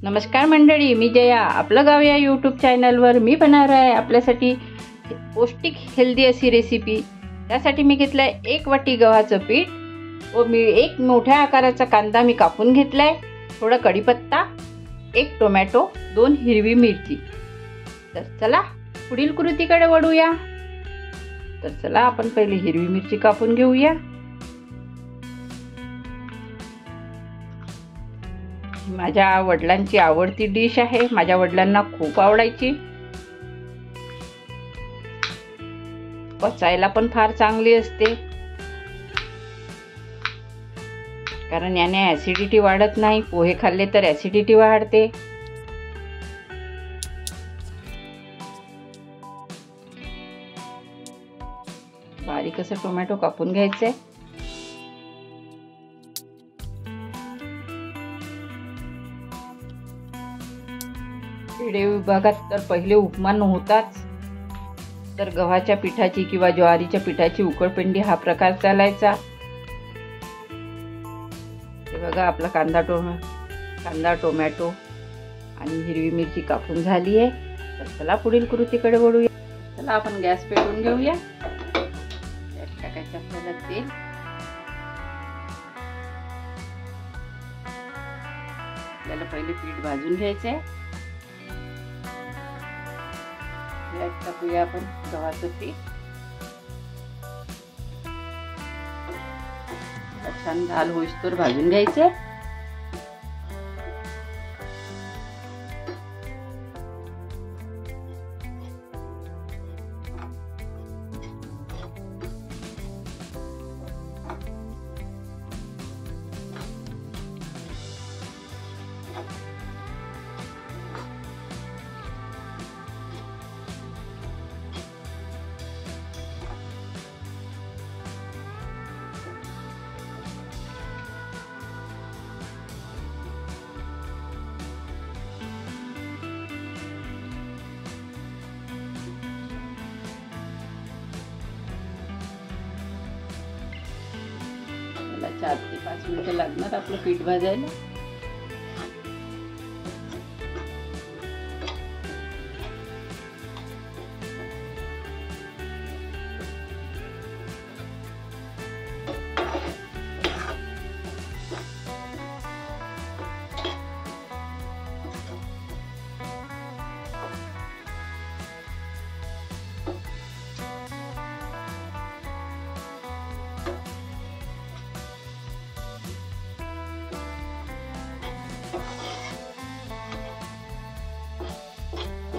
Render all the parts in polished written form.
नमस्कार मंडळी, मी जया. आपलं गाव या यूट्यूब चॅनलवर मी बनवणार आहे आपल्यासाठी पौष्टिक हेल्दी अशी रेसिपी. त्यासाठी मी घेतलं आहे 1 वाटी गव्हाचं पीठ व मी 1 मोठ्या आकाराचा कांदा मी कापून घेतला आहे, थोडा कढीपत्ता, 1 टोमॅटो, 2 हिरवी मिरची. तर चला पुढील कृतीकडे वळूया. तर चला आपण पहिले हिरवी मिरची कापून घेऊया. माझ्या वडिलांची आवडती डिश आहे, माझ्या वडिलांना खूप आवडायची. पचायला पण फार चांगली असते, कारण याने ऍसिडिटी वाढत नाही. पोहे खाल्ले तर ऍसिडिटी वाढते. बारीक असं टोमॅटो कापून घ्यायचे. खेडे विभागात तर पहिले उपमा नव्हताच, तर गव्हाच्या पिठाची किंवा ज्वारीच्या पिठाची उकडपेंडी हा प्रकार चालायचा. हे बघा, आपला कांदा टोमॅटो आणि हिरवी मिरची कापून झाली आहे. तर चला पुढील कृतीकडे वळूया. चला आपण गॅस पेटवून घेऊया. त्यात टाकायचं आपल्याला तेल. आपल्याला पहिले पीठ भाजून घ्यायचं आहे. यात टाकूया आपण गव्हाचं पीठ. छान लाल होईस्तोवर भाजून घ्यायचे. मला 4 ते 5 मिनिटं लागणार आपलं पीठ भाजायला.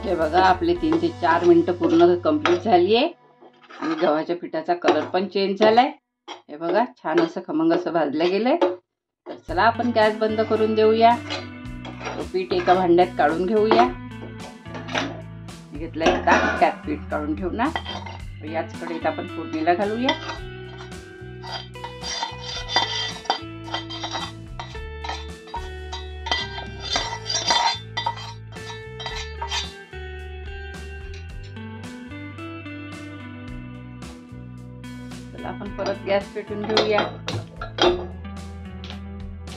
हे बघा, आपले 3 ते 4 मिनिटं पूर्ण कंप्लीट झाली आहे आणि गव्हाच्या पिठाचा कलर पण चेंज झालाय. हे बघा, छान असं खमंग असं भाजलं गेलंय. तर चला आपण गॅस बंद करून देऊया. पीठ एका भांड्यात काढून घेऊया. घेतलंय ताक, त्यात पीठ काढून ठेवणार. याच कढईत आपण फोडणीला घालूया. आपण परत गॅस पेटून घेऊया.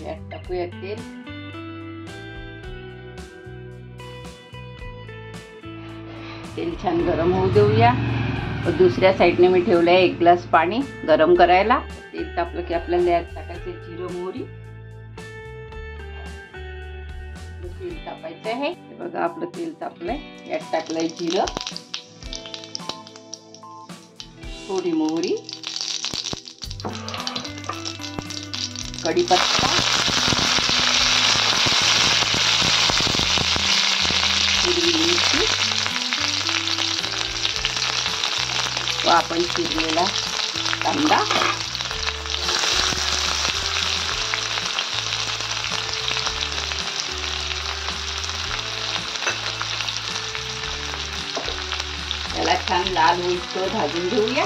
यात टाकूया तेल. तेल छान गरम होऊ देऊया. दुसऱ्या साईडने मी ठेवलंय 1 ग्लास पाणी गरम करायला. तेल तापलं की आपल्याला यात टाकायचे जिरं मोहरी. तेल तापायचं आहे. बघा, आपलं तेल तापलंय. यात टाकलंय जिरं, थोडी मोहरी, कढीपत्ता, हिरवी मिरची व आपण चिरलेला कांदा. त्याला छान लाल होईस्तोवर भाजून घेऊया.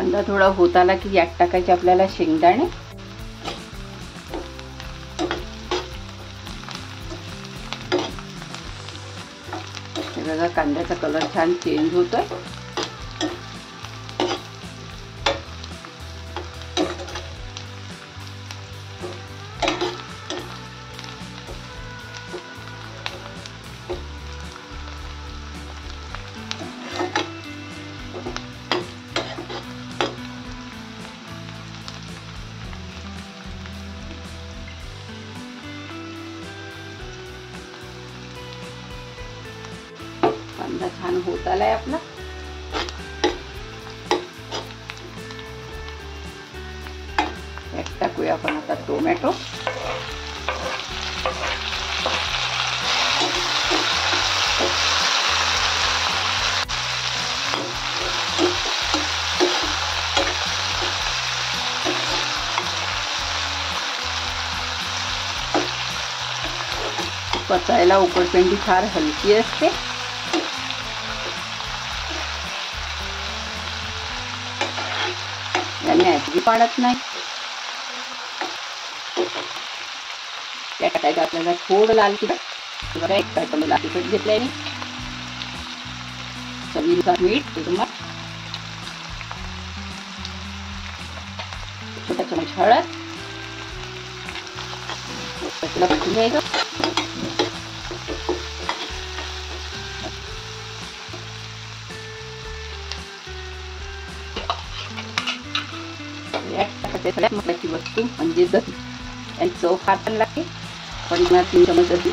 कांदा थोडा होत आला की यात टाकायचे आपल्याला शेंगदाणे. हे बघा कांद्याचा कलर छान चेंज होतोय. कांदा छान होत आलाय आपला. यात टाकूया आपण आता टोमॅटो. पचायला उकडपेंडी फार हलकी असते. याने ऍसिडिटी वाढत नाही. त्यात आपल्याला थोडं लाल तिखट, बघा एक चमचा लाल तिखट घेतलंय मी. चवीनुसार मीठ, छोटा चमच हळद. त्याला भाजून घ्यायचं. सगळ्यात महत्त्वाची वस्तू म्हणजे दही. आणि चव फार छान लागते. पण 3 चमच दही.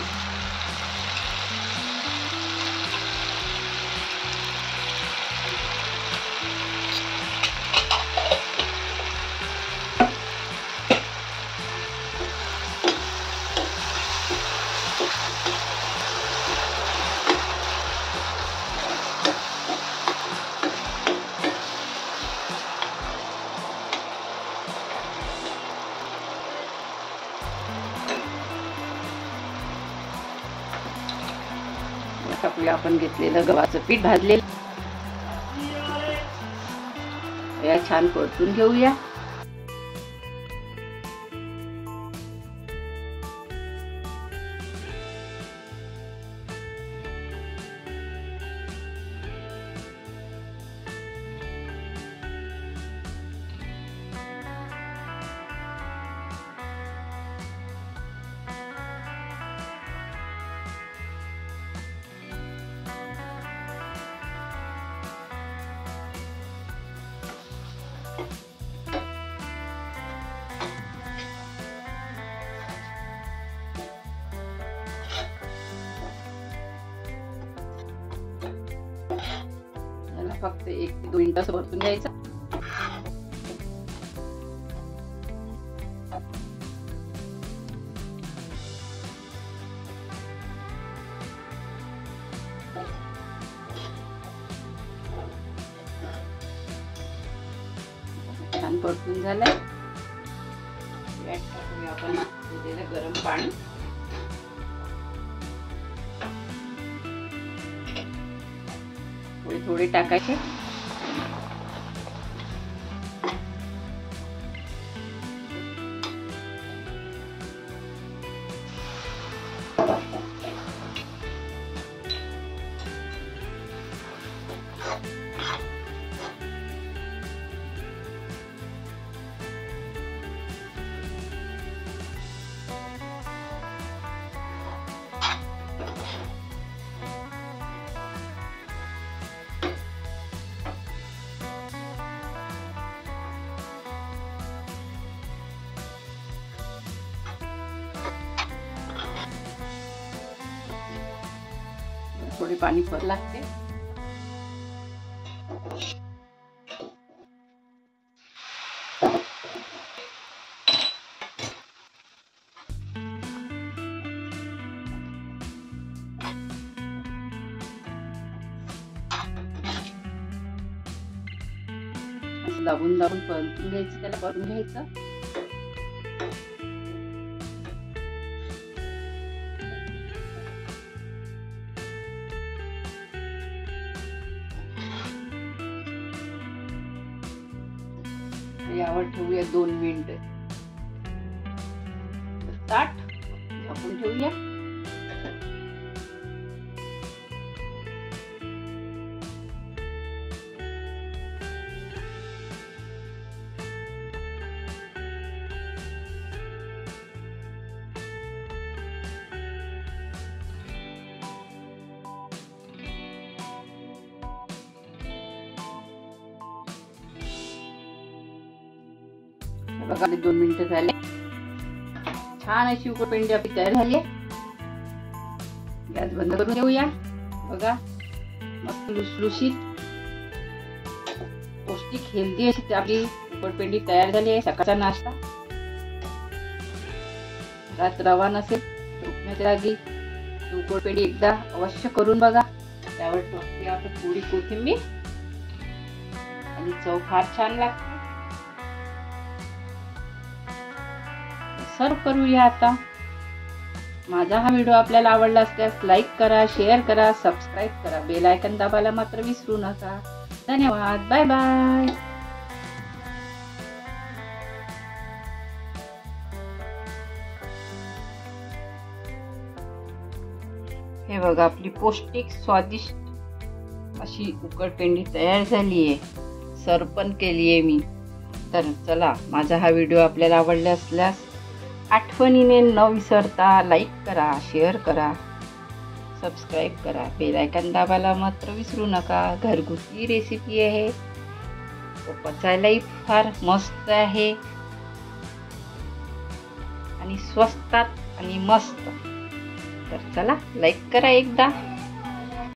टाकूया आपण घेतलेलं गव्हाचं पीठ भाजलेलं. या छान परतून घेऊया. फक्त 1 ते 2 मिनिटं परतून घ्यायचं. छान परतून झालंय. यात टाकूया आपण घेतलेलं गरम पाणी. थोडे थोडे टाकायचे. थोडी पाणी पर लागते. दाबून दाबून परतून घ्यायचं. त्याला करून घ्यायचं. यावर ठेवूया 2 मिनिटं. ताट झाकून ठेवूया. बघा 2 मिनिटं झाले. छान अशी उकडपेंडी आपली तयार झाली आहे. गॅस बंद करून ठेवूया. बघा मस्त लुसलुशीत पौष्टिक हेल्दी अशी आपली उकडपेंडी तयार झाली आहे. सकाळचा नाश्ता. रात रवा नसेल झोपण्याच्या आधी उकडपेंडी एकदा अवश्य करून बघा. त्यावर टाकूया आपण थोडी कोथिंबीर आणि चव फार छान लागते. सर्व करूया आता. माझा हा व्हिडिओ आपल्याला आवडला असल्यास लाईक करा, शेअर करा, सबस्क्राईब करा. बेल आयकॉन दाबायला मात्र विसरू नका. धन्यवाद. Bye bye. हे बघा आपली पौष्टिक स्वादिष्ट अशी उकडपेंडी तयार झाली आहे. सर्व पण केली आहे मी. तर चला, माझा हा व्हिडिओ आपल्याला आवडला असल्यास आठवणीने न विसरता लाईक करा, शेअर करा, सबस्क्राईब करा. बेल आयकॉन दाबायला मात्र विसरू नका. घरगुती रेसिपी आहे. पचायलाही फार मस्त आहे आणि स्वस्तात आणि मस्त. तर चला, लाईक करा एकदा.